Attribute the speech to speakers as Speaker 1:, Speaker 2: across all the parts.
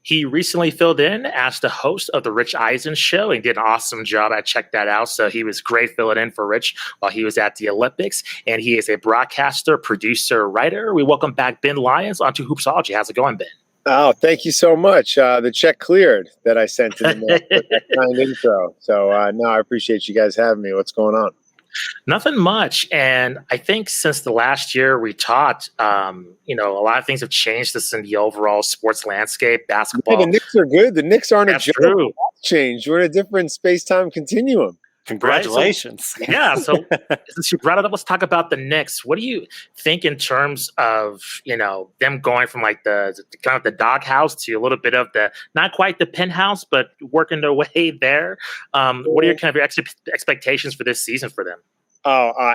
Speaker 1: He recently filled in as the host of the Rich Eisen Show and did an awesome job. I checked that out. So he was great filling in for Rich while he was at the Olympics. And he is a broadcaster, producer, writer. We welcome back Ben Lyons onto Hoopsology. How's it going, Ben?
Speaker 2: Oh, thank you so much. The check cleared that I sent in the mail with that kind intro. So, no, I appreciate you guys having me. What's going on?
Speaker 1: Nothing much. And I think since the last year we talked, a lot of things have changed this in the overall sports landscape, basketball.
Speaker 2: Yeah, the Knicks are good. The Knicks aren't
Speaker 1: That's
Speaker 2: a joke.
Speaker 1: true.
Speaker 2: Change. We're in a different space-time continuum.
Speaker 3: Congratulations.
Speaker 1: Right? So since you brought it up, let's talk about the Knicks. What do you think in terms of, them going from like the kind of the doghouse to a little bit of the, not quite the penthouse, but working their way there? What are your kind of expectations for this season for them?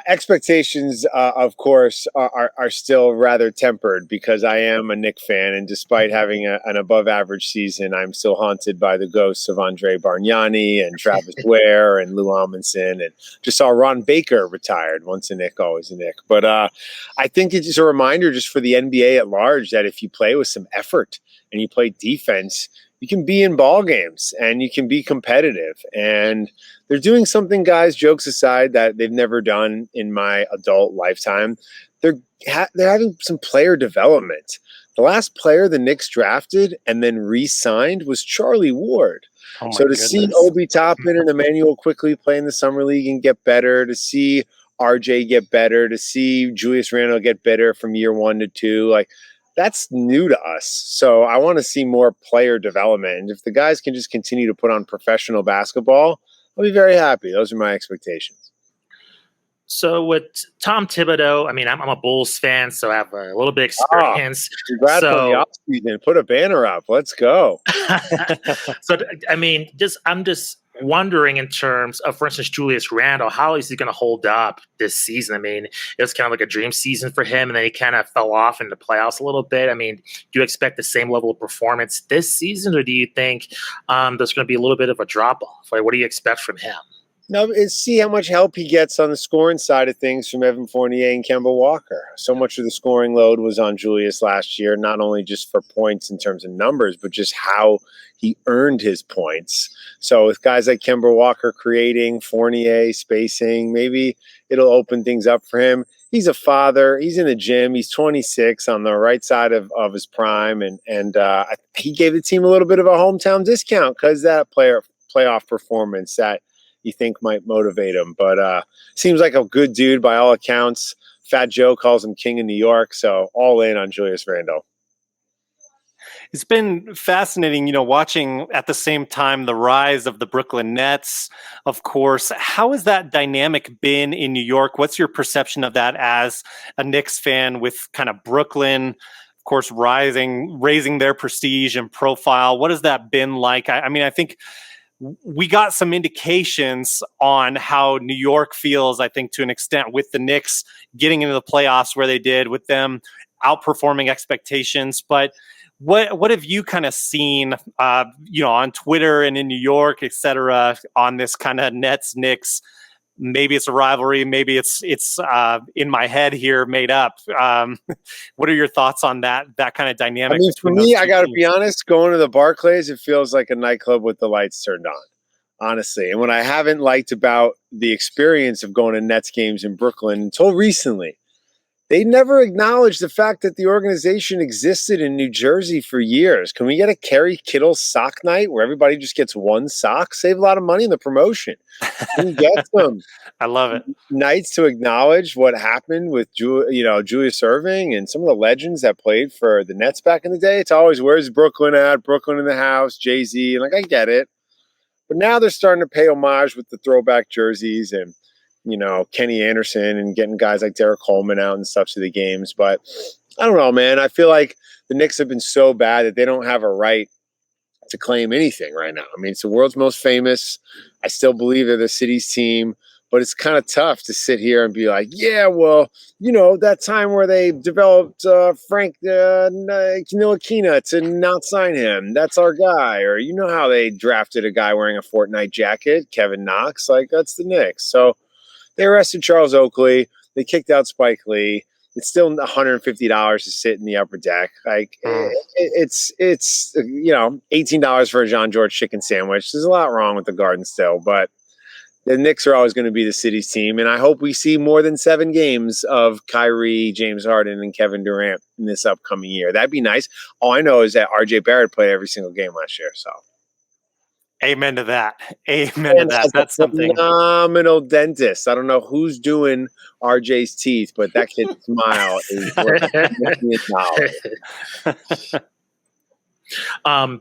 Speaker 2: Expectations, of course, are still rather tempered because I am a Knicks fan, and despite having an above-average season, I'm still haunted by the ghosts of Andre Bargnani and Travis Ware and Lou Amundsen, and just saw Ron Baker retired. Once a Knick, always a Knick. But I think it's just a reminder just for the NBA at large that if you play with some effort and you play defense, you can be in ball games and you can be competitive. And they're doing something, guys, jokes aside, that they've never done in my adult lifetime. They're having some player development. The last player the Knicks drafted and then re-signed was Charlie Ward. So to see Obi Toppin and Emmanuel quickly play in the summer league and get better, to see RJ get better, to see Julius Randle get better from year 1 to 2, that's new to us. So I want to see more player development. And if the guys can just continue to put on professional basketball, I'll be very happy. Those are my expectations.
Speaker 1: So with Tom Thibodeau, I'm a Bulls fan, so I have a little bit of experience.
Speaker 2: Congrats on the offseason. Put a banner up. Let's go.
Speaker 1: I'm just wondering in terms of, for instance, Julius Randle, how is he going to hold up this season? It was kind of like a dream season for him, and then he kind of fell off in the playoffs a little bit. Do you expect the same level of performance this season, or do you think there's going to be a little bit of a drop-off? What do you expect from him?
Speaker 2: No, see how much help he gets on the scoring side of things from Evan Fournier and Kemba Walker. So much of the scoring load was on Julius last year, not only just for points in terms of numbers, but just how he earned his points. So with guys like Kemba Walker creating, Fournier spacing, maybe it'll open things up for him. He's a father. He's in the gym. He's 26 on the right side of his prime. And he gave the team a little bit of a hometown discount because that playoff performance that you think might motivate him. But seems like a good dude by all accounts. Fat Joe calls him King of New York. So all in on Julius Randle.
Speaker 3: It's been fascinating, watching at the same time the rise of the Brooklyn Nets, of course. How has that dynamic been in New York? What's your perception of that as a Knicks fan, with kind of Brooklyn, of course, raising their prestige and profile? What has that been like? I think we got some indications on how New York feels, I think, to an extent, with the Knicks getting into the playoffs where they did, with them outperforming expectations. But what have you kind of seen, on Twitter and in New York, et cetera, on this kind of Nets-Knicks? Maybe it's a rivalry. Maybe it's in my head here, made up. What are your thoughts on that kind of dynamic?
Speaker 2: For me, I got to be honest, going to the Barclays, it feels like a nightclub with the lights turned on, honestly. And what I haven't liked about the experience of going to Nets games in Brooklyn until recently, they never acknowledged the fact that the organization existed in New Jersey for years. Can we get a Kerry Kittle sock night where everybody just gets one sock? Save a lot of money in the promotion. Can we get some
Speaker 3: I love it.
Speaker 2: nights to acknowledge what happened with Julius Erving and some of the legends that played for the Nets back in the day? It's always, where's Brooklyn at? Brooklyn in the house, Jay-Z. And I get it. But now they're starting to pay homage with the throwback jerseys and Kenny Anderson and getting guys like Derek Coleman out and stuff to the games. But I don't know, man. I feel like the Knicks have been so bad that they don't have a right to claim anything right now. It's the world's most famous. I still believe they're the city's team, but it's kind of tough to sit here and be like, yeah, well, that time where they developed Frank Ntilikina to not sign him. That's our guy. Or how they drafted a guy wearing a Fortnite jacket, Kevin Knox. That's the Knicks. So they arrested Charles Oakley. They kicked out Spike Lee. it's still $150 to sit in the upper deck. Like it's $18 for a Jean George chicken sandwich. There's a lot wrong with the Garden still, but the Knicks are always going to be the city's team, and I hope we see more than 7 games of Kyrie, James Harden, and Kevin Durant in this upcoming year. That'd be nice. All I know is that RJ Barrett played every single game last year, so.
Speaker 3: Amen to that. Amen to that. That's something.
Speaker 2: Phenomenal dentist. I don't know who's doing RJ's teeth, but that kid's smile is worth $1 million.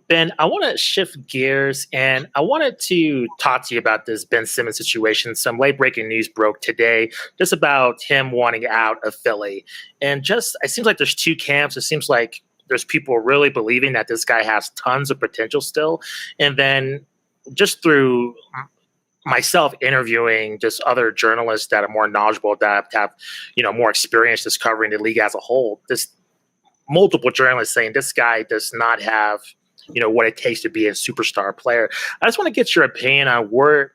Speaker 1: Ben, I want to shift gears, and I wanted to talk to you about this Ben Simmons situation. Some late breaking news broke today just about him wanting out of Philly. And just, it seems like there's 2 camps. It seems like there's people really believing that this guy has tons of potential still. And then just through myself interviewing just other journalists that are more knowledgeable, that have, more experience just covering the league as a whole, this multiple journalists saying this guy does not have, what it takes to be a superstar player. I just want to get your opinion on where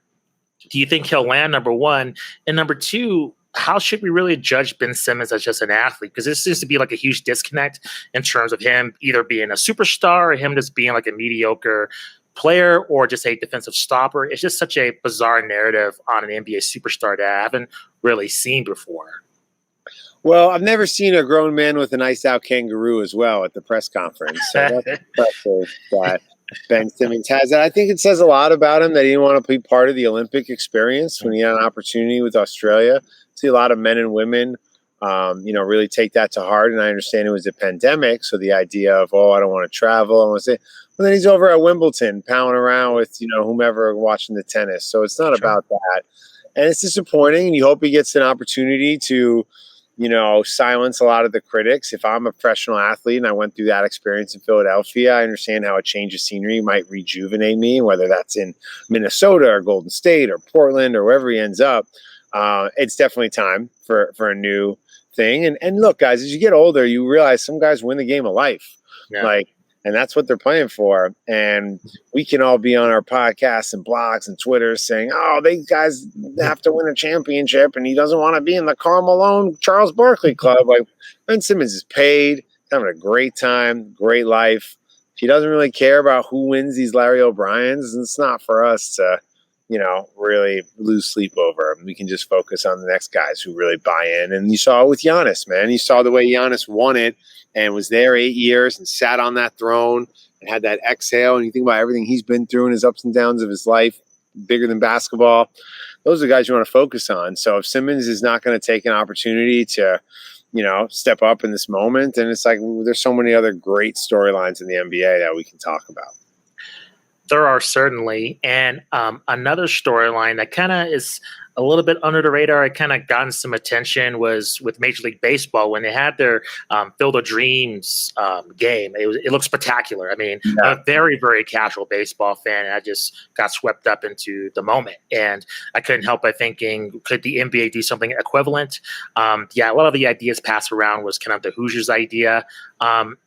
Speaker 1: do you think he'll land, number one, and number two, how should we really judge Ben Simmons as just an athlete? Because this seems to be like a huge disconnect in terms of him either being a superstar or him just being like a mediocre player or just a defensive stopper. It's just such a bizarre narrative on an NBA superstar that I haven't really seen before.
Speaker 2: Well, I've never seen a grown man with an iced-out kangaroo as well at the press conference. So that's impressive that Ben Simmons has that. I think it says a lot about him that he didn't want to be part of the Olympic experience when he had an opportunity with Australia. See a lot of men and women, really take that to heart. And I understand it was a pandemic, so the idea of, I don't want to travel, I want to say, well, then he's over at Wimbledon, pounding around with whomever watching the tennis. So it's not about that, and it's disappointing. And you hope he gets an opportunity to, silence a lot of the critics. If I'm a professional athlete and I went through that experience in Philadelphia, I understand how a change of scenery might rejuvenate me, whether that's in Minnesota or Golden State or Portland or wherever he ends up. It's definitely time for a new thing. And look, guys, as you get older, you realize some guys win the game of life. Yeah. And that's what they're playing for. And we can all be on our podcasts and blogs and Twitter saying, these guys have to win a championship and he doesn't want to be in the Karl Malone, Charles Barkley club. Like, Ben Simmons is paid, having a great time, great life. If he doesn't really care about who wins these Larry O'Briens, it's not for us to, really lose sleep over him. We can just focus on the next guys who really buy in. And you saw it with Giannis, man. You saw the way Giannis won it and was there 8 years and sat on that throne and had that exhale. And you think about everything he's been through and his ups and downs of his life, bigger than basketball. Those are the guys you want to focus on. So if Simmons is not going to take an opportunity to, step up in this moment, and it's like there's so many other great storylines in the NBA that we can talk about.
Speaker 1: There are certainly. And another storyline that kind of is a little bit under the radar, it kind of gotten some attention, was with Major League Baseball when they had their Field of Dreams game. It looked spectacular. I mean, I'm a very, very casual baseball fan, and I just got swept up into the moment. And I couldn't help by thinking, could the NBA do something equivalent? A lot of the ideas passed around was kind of the Hoosiers idea.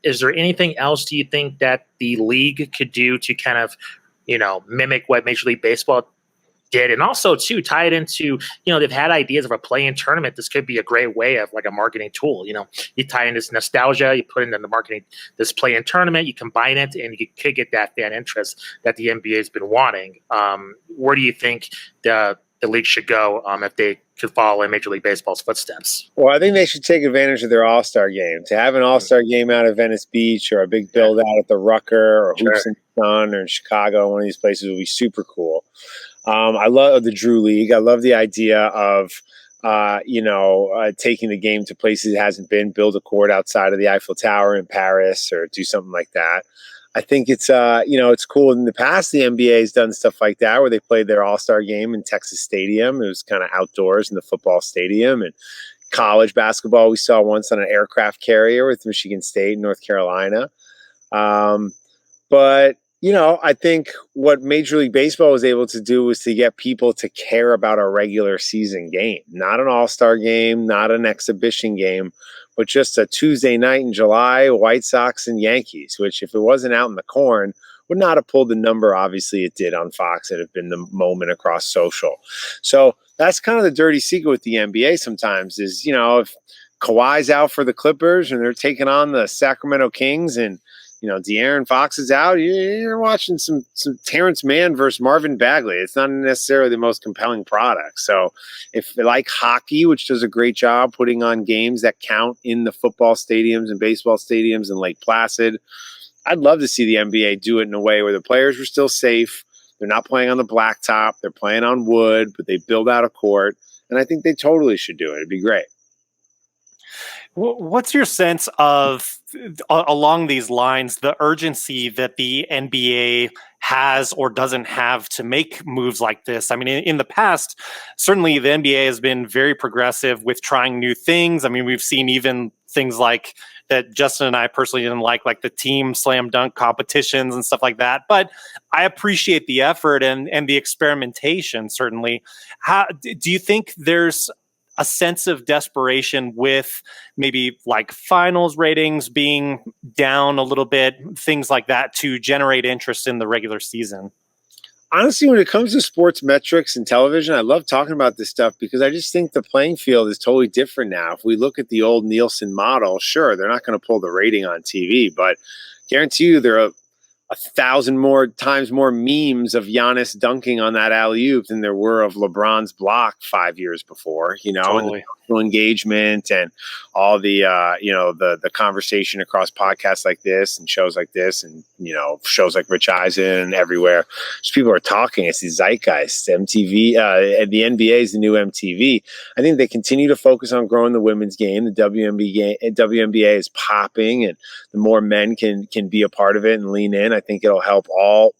Speaker 1: Is there anything else, do you think, that the league could do to kind of, mimic what Major League Baseball did? And also, too, tie it into, they've had ideas of a play-in tournament. This could be a great way of like a marketing tool. You tie in this nostalgia, you put in the marketing, this play-in tournament, you combine it, and you could get that fan interest that the NBA has been wanting. Where do you think the league should go if they could follow in Major League Baseball's footsteps?
Speaker 2: Well, I think they should take advantage of their All-Star game. To have an All-Star game out of Venice Beach or a big build-out at the Rucker or Hoops and Sun or in Chicago, one of these places would be super cool. I love the Drew League. I love the idea of, taking the game to places it hasn't been, build a court outside of the Eiffel Tower in Paris or do something like that. I think it's, it's cool. In the past, the NBA has done stuff like that where they played their All-Star game in Texas Stadium. It was kind of outdoors in the football stadium. And college basketball, we saw once on an aircraft carrier with Michigan State and North Carolina. But I think what Major League Baseball was able to do was to get people to care about a regular season game, not an all-star game, not an exhibition game, but just a Tuesday night in July, White Sox and Yankees, which if it wasn't out in the corn, would not have pulled the number. Obviously it did on Fox. It had been the moment across social. So that's kind of the dirty secret with the NBA sometimes is, if Kawhi's out for the Clippers and they're taking on the Sacramento Kings, and De'Aaron Fox is out. You're watching some Terrence Mann versus Marvin Bagley. It's not necessarily the most compelling product. So if they like hockey, which does a great job putting on games that count in the football stadiums and baseball stadiums in Lake Placid, I'd love to see the NBA do it in a way where the players were still safe. They're not playing on the blacktop. They're playing on wood, but they build out a court. And I think they totally should do it. It'd be great.
Speaker 3: What's your sense of, along these lines, the urgency that the NBA has or doesn't have to make moves like this? I mean, in the past, certainly the NBA has been very progressive with trying new things. I mean, we've seen even things like that Justin and I personally didn't like the team slam dunk competitions and stuff like that. But I appreciate the effort and the experimentation, certainly. How do you think there's a sense of desperation with maybe like finals ratings being down a little bit, things like that, to generate interest in the regular season?
Speaker 2: Honestly, when it comes to sports metrics and television, I love talking about this stuff because I just think the playing field is totally different now. If we look at the old Nielsen model, sure, they're not going to pull the rating on TV, but guarantee you there are 1,000 more times more memes of Giannis dunking on that alley-oop than there were of LeBron's block 5 years before,
Speaker 3: Totally.
Speaker 2: And the engagement and all the, the conversation across podcasts like this and shows like this and, shows like Rich Eisen and everywhere. Just people are talking. It's the zeitgeist. MTV, the NBA is the new MTV. I think they continue to focus on growing the women's game. The WNBA is popping, and the more men can be a part of it and lean in, I think it'll help all,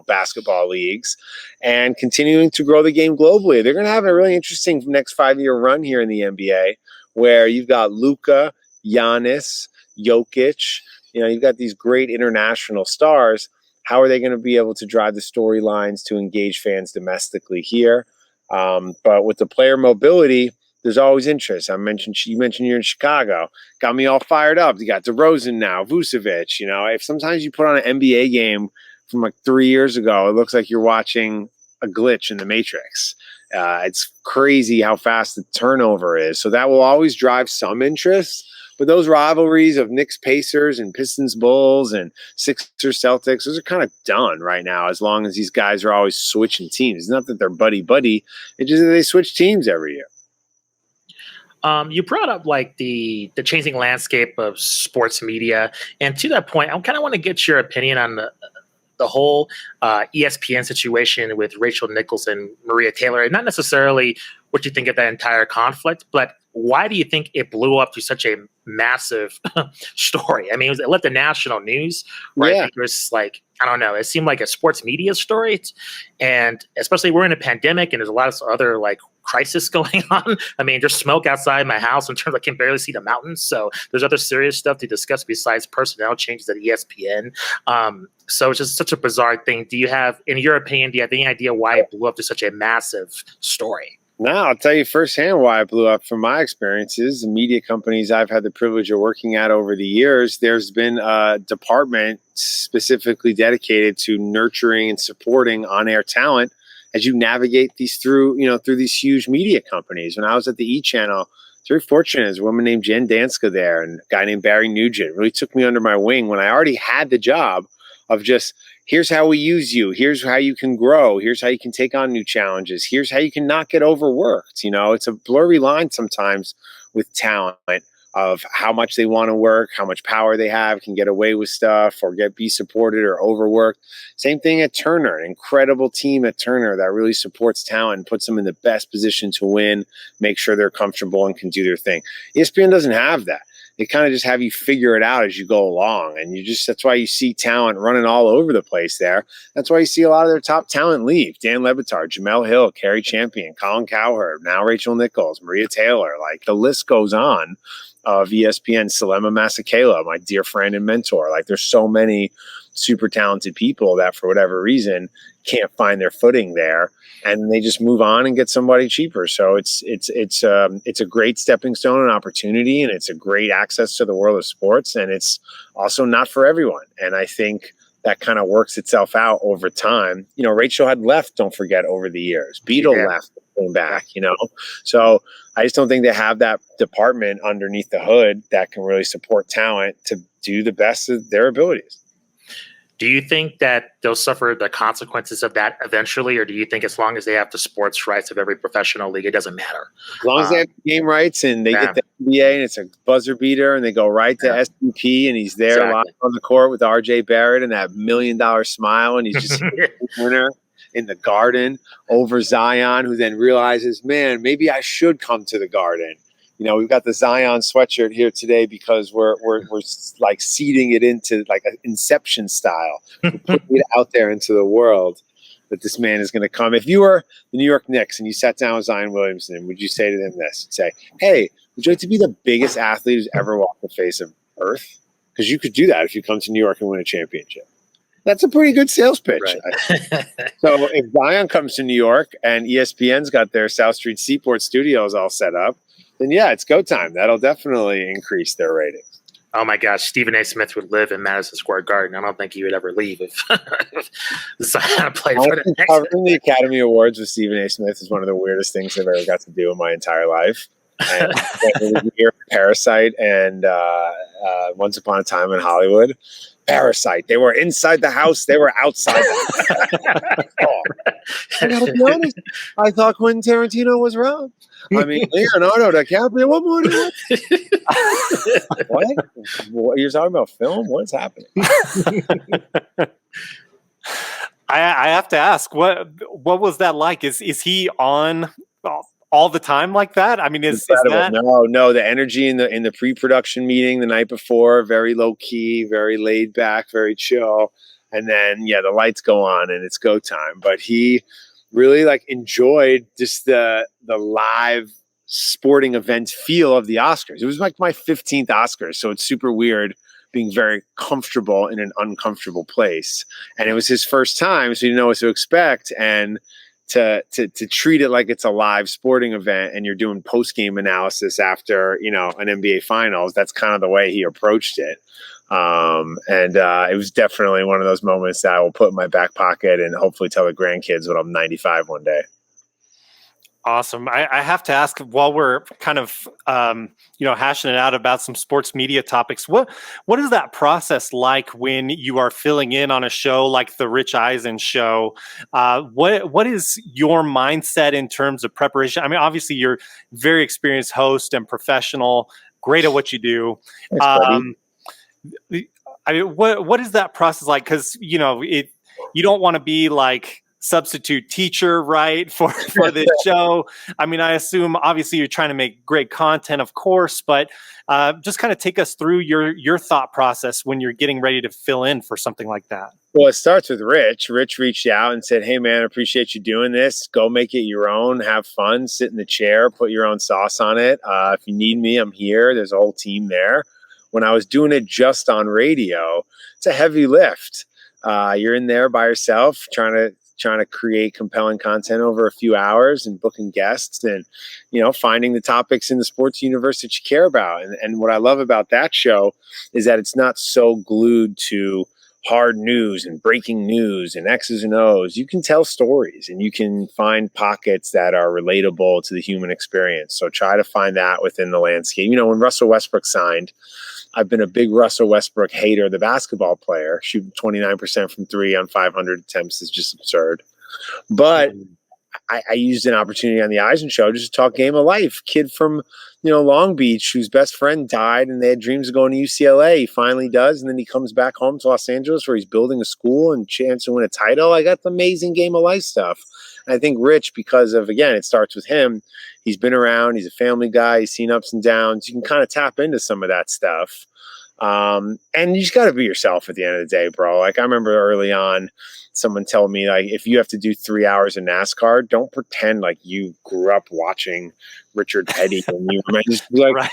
Speaker 2: basketball leagues, and continuing to grow the game globally. They're going to have a really interesting next 5-year run here in the NBA where you've got Luka, Giannis, Jokic, you've got these great international stars. How are they going to be able to drive the storylines to engage fans domestically here? But with the player mobility, there's always interest. You mentioned you're in Chicago. Got me all fired up. You got DeRozan now, Vucevic. If sometimes you put on an NBA game from like 3 years ago, it looks like you're watching a glitch in the Matrix. It's crazy how fast the turnover is. So that will always drive some interest. But those rivalries of Knicks Pacers and Pistons Bulls and Sixers Celtics, those are kind of done right now, as long as these guys are always switching teams. It's not that they're buddy-buddy. It's just that they switch teams every year.
Speaker 1: You brought up like the changing landscape of sports media, and to that point, I kind of want to get your opinion on the whole ESPN situation with Rachel Nichols and Maria Taylor, and not necessarily what you think of that entire conflict, but why do you think it blew up to such a massive story? I mean, it left the national news, right?
Speaker 2: Yeah.
Speaker 1: It was like, I don't know, it seemed like a sports media story, and especially we're in a pandemic and there's a lot of other like crisis going on. I mean, there's smoke outside my house in terms I can barely see the mountains. So there's other serious stuff to discuss besides personnel changes at ESPN. So it's just such a bizarre thing. Do you have any idea why it blew up to such a massive story?
Speaker 2: No, I'll tell you firsthand why it blew up from my experiences. The media companies I've had the privilege of working at over the years, there's been a department specifically dedicated to nurturing and supporting on-air talent as you navigate through these huge media companies. When I was at the E! Channel, I was very fortunate. There's a woman named Jen Danska there and a guy named Barry Nugent really took me under my wing when I already had the job of just, here's how we use you. Here's how you can grow. Here's how you can take on new challenges. Here's how you can not get overworked. It's a blurry line sometimes with talent of how much they want to work, how much power they have, can get away with stuff or be supported or overworked. Same thing at Turner, an incredible team at Turner that really supports talent and puts them in the best position to win, make sure they're comfortable and can do their thing. ESPN doesn't have that. They kind of just have you figure it out as you go along. And that's why you see talent running all over the place there. That's why you see a lot of their top talent leave. Dan Lebatard, Jamel Hill, Kerry Champion, Colin Cowherd, now Rachel Nichols, Maria Taylor. Like the list goes on of ESPN, Salema Masakela, my dear friend and mentor. Like there's so many super talented people that for whatever reason can't find their footing there, and they just move on and get somebody cheaper. So it's a great stepping stone and opportunity, and it's a great access to the world of sports, and it's also not for everyone. And I think that kind of works itself out over time. Rachel had left, don't forget, over the years. Beetle left came back, So I just don't think they have that department underneath the hood that can really support talent to do the best of their abilities.
Speaker 1: Do you think that they'll suffer the consequences of that eventually, or do you think as long as they have the sports rights of every professional league, it doesn't matter?
Speaker 2: As long as they have game rights and they get the NBA and it's a buzzer beater and they go right to SVP and he's there live on the court with RJ Barrett and that $1 million smile and he's just a winner in the Garden over Zion, who then realizes, man, maybe I should come to the Garden. We've got the Zion sweatshirt here today because we're like seeding it into like an Inception style, putting it out there into the world that this man is going to come. If you were the New York Knicks and you sat down with Zion Williamson, would you say to them this? You'd say, hey, would you like to be the biggest athlete who's ever walked the face of Earth? Because you could do that if you come to New York and win a championship. That's a pretty good sales pitch. Right. So if Zion comes to New York and ESPN's got their South Street Seaport studios all set up, then yeah, it's go time. That'll definitely increase their ratings.
Speaker 1: Oh my gosh, Stephen A. Smith would live in Madison Square Garden. I don't think he would ever leave if Zion played for the Knicks.
Speaker 2: Covering the Academy Awards with Stephen A. Smith is one of the weirdest things I've ever got to do in my entire life. And here, Parasite and Once Upon a Time in Hollywood. Parasite. They were inside the house. They were outside the house. I gotta be honest. I thought Quentin Tarantino was wrong. I mean, Leonardo DiCaprio. What more do you want? What? You're talking about film? What's happening?
Speaker 3: I have to ask, what was that like? Is he on all the time like that? I mean, is that...
Speaker 2: No, the energy in the pre-production meeting the night before, very low key, very laid back, very chill. And then the lights go on and it's go time. But he really enjoyed just the live sporting event feel of the Oscars. It was like my 15th Oscars, so it's super weird being very comfortable in an uncomfortable place. And it was his first time, so you know what to expect. And to treat it like it's a live sporting event and you're doing post-game analysis after, an NBA finals, that's kind of the way he approached it. And it was definitely one of those moments that I will put in my back pocket and hopefully tell the grandkids when I'm 95 one day.
Speaker 3: Awesome. I have to ask, while we're kind of, hashing it out about some sports media topics, what is that process like when you are filling in on a show like the Rich Eisen Show? What is your mindset in terms of preparation? I mean, obviously you're a very experienced host and professional, great at what you do.
Speaker 2: Thanks,
Speaker 3: I mean, what is that process like? Because, you don't want to be like substitute teacher, right, for this show. I mean, I assume obviously you're trying to make great content, of course, but just kind of take us through your thought process when you're getting ready to fill in for something like that.
Speaker 2: Well, it starts with Rich. Rich reached out and said, hey, man, I appreciate you doing this. Go make it your own. Have fun. Sit in the chair. Put your own sauce on it. If you need me, I'm here. There's a whole team there. When I was doing it just on radio, it's a heavy lift. You're in there by yourself trying to create compelling content over a few hours and booking guests and, finding the topics in the sports universe that you care about. And what I love about that show is that it's not so glued to hard news and breaking news and X's and O's. You can tell stories and you can find pockets that are relatable to the human experience. So try to find that within the landscape. When Russell Westbrook signed, I've been a big Russell Westbrook hater, the basketball player. Shooting 29% from three on 500 attempts is just absurd. But I used an opportunity on the Eisen Show just to talk game of life. Kid from, Long Beach whose best friend died and they had dreams of going to UCLA. He finally does. And then he comes back home to Los Angeles where he's building a school and chance to win a title. I got the amazing game of life stuff. And I think Rich, because of, again, it starts with him. He's been around. He's a family guy. He's seen ups and downs. You can kind of tap into some of that stuff. And you just got to be yourself at the end of the day, bro. Like I remember early on, someone told me, like, if you have to do 3 hours in NASCAR, don't pretend like you grew up watching Richard Petty and you just be like, right.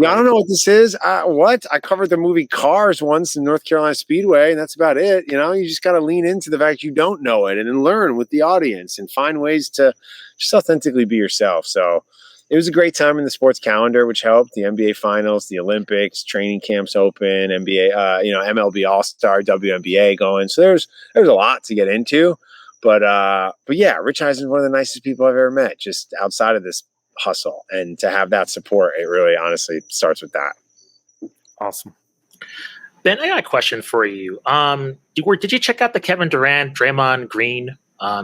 Speaker 2: Yeah, I don't know what this is. What? I covered the movie Cars once in North Carolina Speedway, and that's about it. You just got to lean into the fact you don't know it and then learn with the audience and find ways to just authentically be yourself. So it was a great time in the sports calendar, which helped. The NBA Finals, the Olympics, training camps open, NBA, MLB All-Star, WNBA going. So there's a lot to get into. But yeah, Rich Eisen is one of the nicest people I've ever met, just outside of this hustle. And to have that support, it really honestly starts with that.
Speaker 3: Awesome.
Speaker 1: Ben, I got a question for you. Did you check out the Kevin Durant, Draymond Green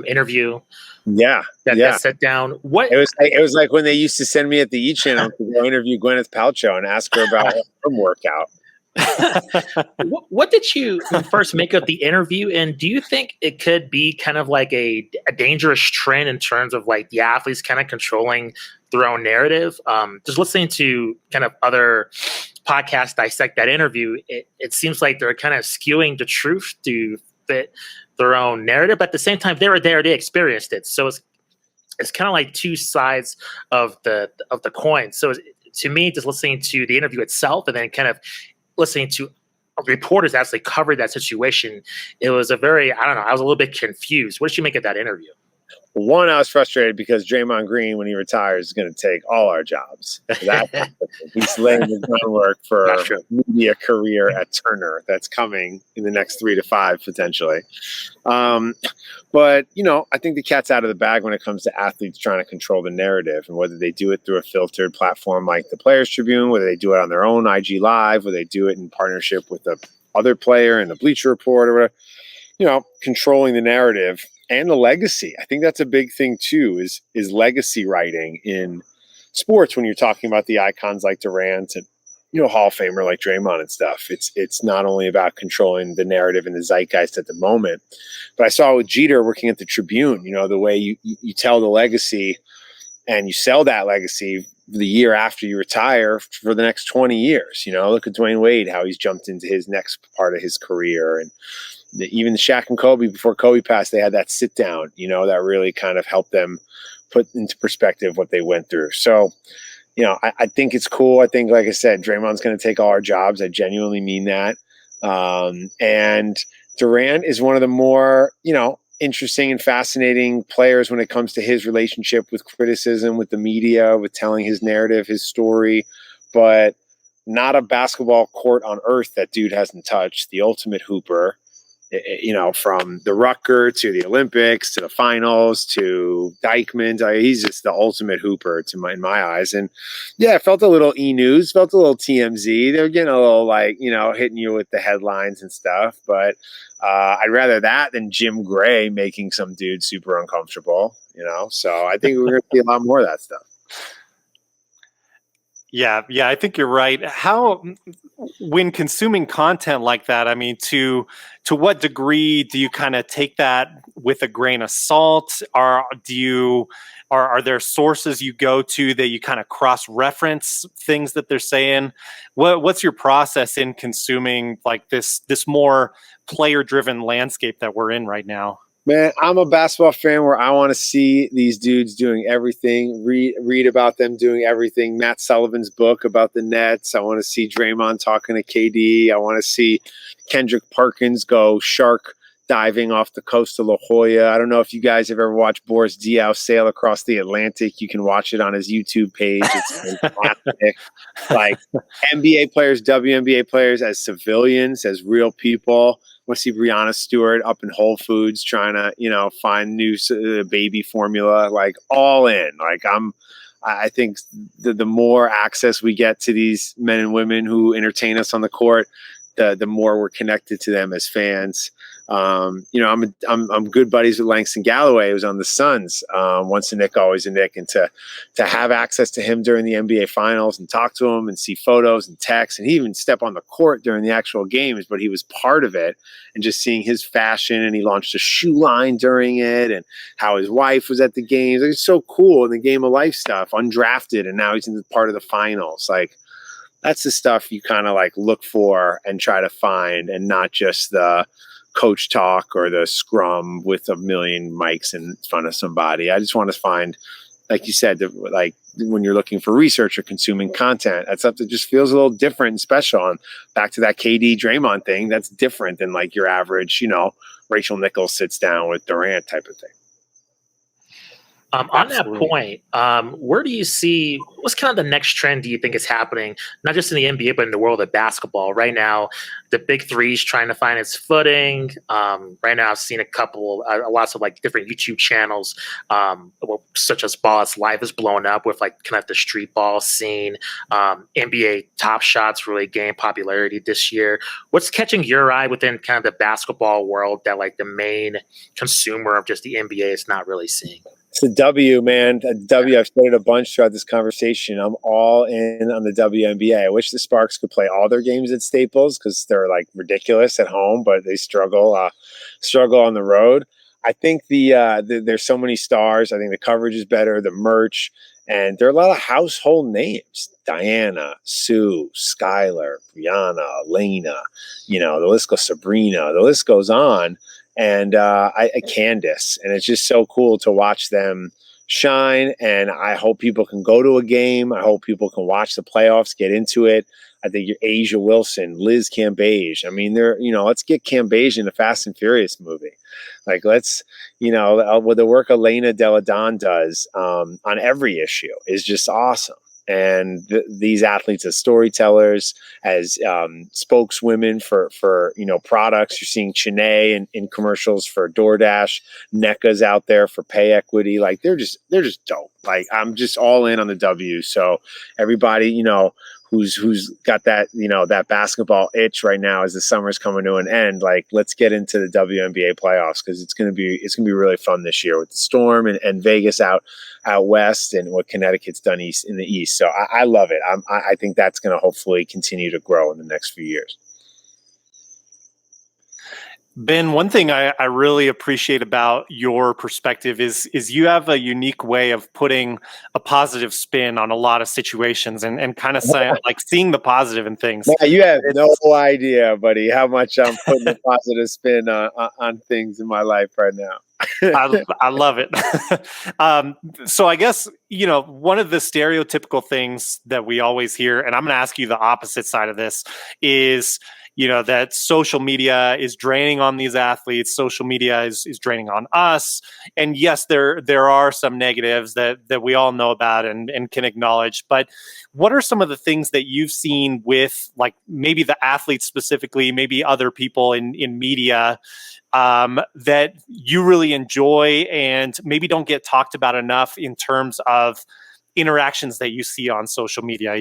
Speaker 1: interview?
Speaker 2: Yeah,
Speaker 1: That sit down. What
Speaker 2: it was like when they used to send me at the E Channel to go interview Gwyneth Paltrow and ask her about her workout.
Speaker 1: what did you first make of the interview, and do you think it could be kind of like a dangerous trend in terms of like the athletes kind of controlling their own narrative? Just listening to kind of other podcasts dissect that interview, it seems like they're kind of skewing the truth to fit their own narrative, but at the same time they were there, they experienced it, so it's kind of like two sides of the coin. So to me, just listening to the interview itself and then kind of listening to reporters actually cover that situation, it was I was a little bit confused. What did you make of that interview?
Speaker 2: One, I was frustrated because Draymond Green, when he retires, is going to take all our jobs. He's laying the groundwork for a media career at Turner that's coming in the next 3 to 5 potentially. But, I think the cat's out of the bag when it comes to athletes trying to control the narrative, and whether they do it through a filtered platform like the Players Tribune, whether they do it on their own IG Live, whether they do it in partnership with the other player and the Bleacher Report or whatever, controlling the narrative. And the legacy. I think that's a big thing too, is legacy writing in sports when you're talking about the icons like Durant and, Hall of Famer like Draymond and stuff. It's not only about controlling the narrative and the zeitgeist at the moment, but I saw with Jeter working at the Tribune, the way you tell the legacy and you sell that legacy the year after you retire for the next 20 years. Look at Dwayne Wade, how he's jumped into his next part of his career. And even Shaq and Kobe, before Kobe passed, they had that sit down, that really kind of helped them put into perspective what they went through. So, I think it's cool. I think, like I said, Draymond's going to take all our jobs. I genuinely mean that. And Durant is one of the more, interesting and fascinating players when it comes to his relationship with criticism, with the media, with telling his narrative, his story, but not a basketball court on earth that dude hasn't touched. The ultimate hooper. From the Rucker to the Olympics to the finals to Dykeman. He's just the ultimate hooper in my eyes. And yeah, it felt a little E-News, felt a little TMZ. They're getting a little hitting you with the headlines and stuff. But I'd rather that than Jim Gray making some dude super uncomfortable, So I think we're going to see a lot more of that stuff.
Speaker 3: Yeah, I think you're right. How, when consuming content like that, I mean, to what degree do you kind of take that with a grain of salt? Are there sources you go to that you kind of cross-reference things that they're saying? What's your process in consuming like this more player-driven landscape that we're in right now?
Speaker 2: Man, I'm a basketball fan where I want to see these dudes doing everything, read about them doing everything. Matt Sullivan's book about the Nets. I want to see Draymond talking to KD. I want to see Kendrick Perkins go shark diving off the coast of La Jolla. I don't know if you guys have ever watched Boris Diaw sail across the Atlantic. You can watch it on his YouTube page. It's fantastic. Like NBA players, WNBA players as civilians, as real people. I want to see Breanna Stewart up in Whole Foods trying to, find new baby formula, like all in. I think the more access we get to these men and women who entertain us on the court, the more we're connected to them as fans. I'm good buddies with Langston Galloway, who's on the Suns. Once a Knick, always a Knick, and to have access to him during the NBA Finals and talk to him and see photos and texts, and he even step on the court during the actual games, but he was part of it, and just seeing his fashion, and he launched a shoe line during it, and how his wife was at the games. It's so cool in the game of life stuff, undrafted, and now he's in part of the finals. That's the stuff you kind of look for and try to find, and not just the coach talk or the scrum with a million mics in front of somebody. I just want to find, like you said, when you're looking for research or consuming content, that's stuff that just feels a little different and special. And back to that KD Draymond thing, that's different than your average, Rachel Nichols sits down with Durant type of thing.
Speaker 1: On that
Speaker 3: Absolutely.
Speaker 1: point, where do you see what's kind of the next trend do you think is happening, not just in the NBA, but in the world of basketball? Right now, the big three is trying to find its footing. Right now, I've seen lots of like different YouTube channels, such as Boss Live is blowing up with like kind of the street ball scene. NBA Top Shots really gained popularity this year. What's catching your eye within kind of the basketball world that like the main consumer of just the NBA is not really seeing?
Speaker 2: It's a W, man. A W. I've said it a bunch throughout this conversation. I'm all in on the WNBA. I wish the Sparks could play all their games at Staples because they're like ridiculous at home, but they struggle on the road. I think there's so many stars. I think the coverage is better, the merch, and there are a lot of household names: Diana, Sue, Skylar, Brianna, Elena. The list goes. Sabrina. The list goes on. And Candace, and it's just so cool to watch them shine. And I hope people can go to a game. I hope people can watch the playoffs, get into it. I think you're Asia Wilson, Liz Cambage. I mean, let's get Cambage in the Fast and Furious movie. Like, let's, with the work Elena Delle Donne does on every issue is just awesome. And these athletes as storytellers, as spokeswomen for products. You're seeing Chene in commercials for DoorDash. NECA's out there for pay equity. Like they're just dope. Like I'm just all in on the W. So everybody, who's got that that basketball itch right now as the summer's coming to an end, like let's get into the WNBA playoffs because it's gonna be really fun this year with the Storm and Vegas out west and what Connecticut's done in the east. So I love it. I think that's gonna hopefully continue to grow in the next few years.
Speaker 3: Ben, one thing I really appreciate about your perspective is you have a unique way of putting a positive spin on a lot of situations and kind of like seeing the positive in things.
Speaker 2: Yeah, you have no idea, buddy, how much I'm putting a positive spin on things in my life right now.
Speaker 3: I love it. So I guess, one of the stereotypical things that we always hear, and I'm going to ask you the opposite side of this, is that social media is draining on these athletes. Social media is draining on us. And yes, there are some negatives that we all know about and can acknowledge. But what are some of the things that you've seen with like maybe the athletes specifically, maybe other people in media that you really enjoy and maybe don't get talked about enough in terms of interactions that you see on social media,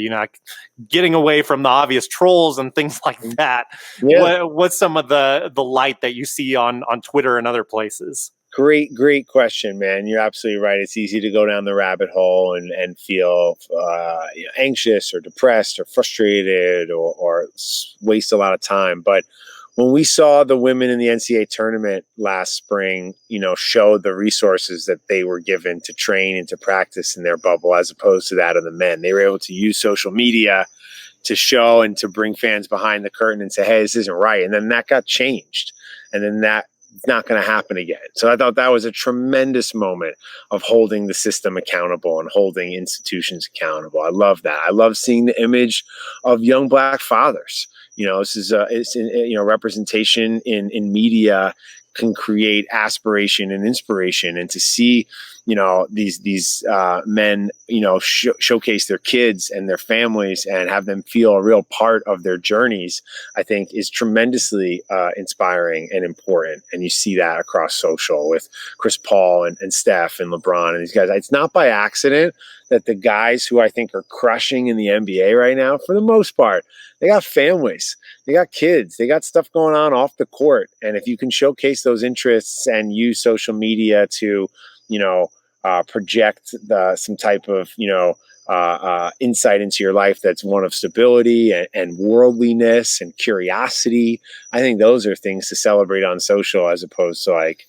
Speaker 3: getting away from the obvious trolls and things like that?
Speaker 2: Yeah.
Speaker 3: What's some of the light that you see on Twitter and other places?
Speaker 2: Great question, man. You're absolutely right. It's easy to go down the rabbit hole and feel anxious or depressed or frustrated or waste a lot of time. But when we saw the women in the NCAA tournament last spring, show the resources that they were given to train and to practice in their bubble, as opposed to that of the men, they were able to use social media to show and to bring fans behind the curtain and say, hey, this isn't right. And then that got changed. And then that's not going to happen again. So I thought that was a tremendous moment of holding the system accountable and holding institutions accountable. I love that. I love seeing the image of young Black fathers. This is representation in media can create aspiration and inspiration, and to see these men showcase their kids and their families and have them feel a real part of their journeys, I think is tremendously inspiring and important. And you see that across social with Chris Paul and Steph and LeBron and these guys. It's not by accident that the guys who I think are crushing in the NBA right now, for the most part, they got families, they got kids, they got stuff going on off the court. And if you can showcase those interests and use social media to, project some type of, insight into your life that's one of stability and worldliness and curiosity, I think those are things to celebrate on social, as opposed to like,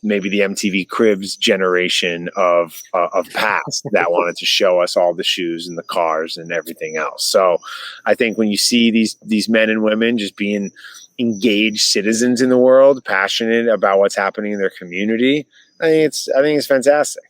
Speaker 2: maybe the MTV Cribs generation of past that wanted to show us all the shoes and the cars and everything else. So I think when you see these men and women just being engaged citizens in the world, passionate about what's happening in their community, I think it's fantastic.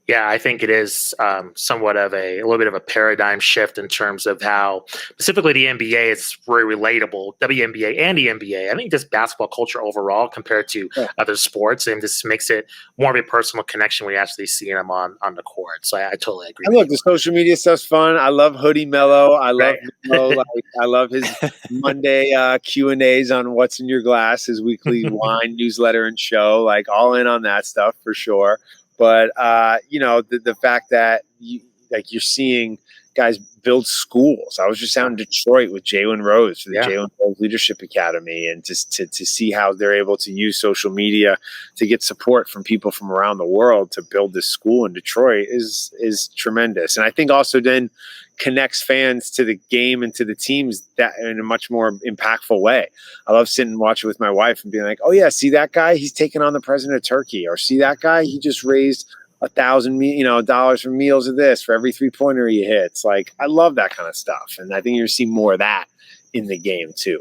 Speaker 1: Yeah, I think it is somewhat of a little bit of a paradigm shift in terms of how specifically the NBA is very relatable, WNBA and the NBA. I think just basketball culture overall compared to other sports, and this makes it more of a personal connection when you actually see them on the court. So I totally agree.
Speaker 2: I love the social media stuff's fun. I love Hoodie Mello. I love Mello. Like, I love his Monday Q&As on What's in Your Glass, his weekly wine newsletter and show. Like, all in on that stuff for sure. But the fact that you're seeing guys build schools. I was just out in Detroit with Jalen Rose for the Jalen Rose Leadership Academy, and just to see how they're able to use social media to get support from people from around the world to build this school in Detroit is tremendous. And I think also then connects fans to the game and to the teams that in a much more impactful way. I love sitting and watching with my wife and being like, oh yeah, see that guy? He's taking on the president of Turkey. Or see that guy? He just raised $1,000 for meals of this for every 3-pointer he hits. Like, I love that kind of stuff. And I think you're going to see more of that in the game too.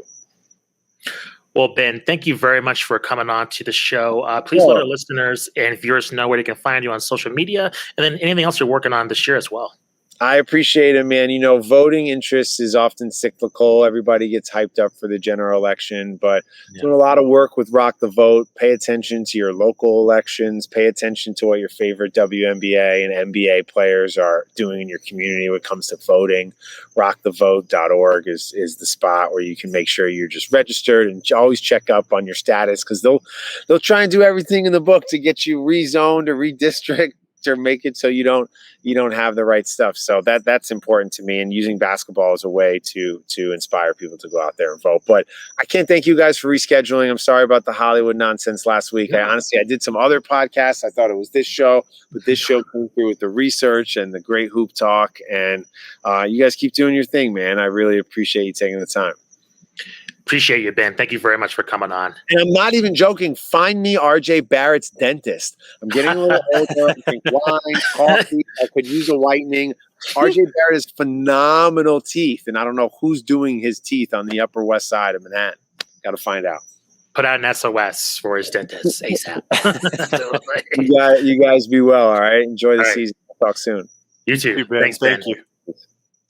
Speaker 1: Well, Ben, thank you very much for coming on to the show. Please let our listeners and viewers know where they can find you on social media, and then anything else you're working on this year as well.
Speaker 2: I appreciate it, man. Voting interest is often cyclical. Everybody gets hyped up for the general election, but doing a lot of work with Rock the Vote. Pay attention to your local elections. Pay attention to what your favorite WNBA and NBA players are doing in your community when it comes to voting. Rockthevote.org is the spot where you can make sure you're just registered, and always check up on your status, because they'll try and do everything in the book to get you rezoned or redistrict or make it so you don't have the right stuff. So that's important to me, and using basketball as a way to inspire people to go out there and vote. But I can't thank you guys for rescheduling. I'm sorry about the Hollywood nonsense last week. I did some other podcasts. I thought it was this show, but this show came through with the research and the great hoop talk. And you guys keep doing your thing, man. I really appreciate you taking the time.
Speaker 1: Appreciate you, Ben. Thank you very much for coming on.
Speaker 2: And I'm not even joking. Find me RJ Barrett's dentist. I'm getting a little older. I drink wine, coffee. I could use a whitening. RJ Barrett has phenomenal teeth, and I don't know who's doing his teeth on the Upper West Side of Manhattan. Got to find out.
Speaker 1: Put out an SOS for his dentist ASAP.
Speaker 2: You guys be well, all right? Enjoy the season. We'll talk soon.
Speaker 1: You too.
Speaker 3: Thanks, Ben.
Speaker 1: Thank you.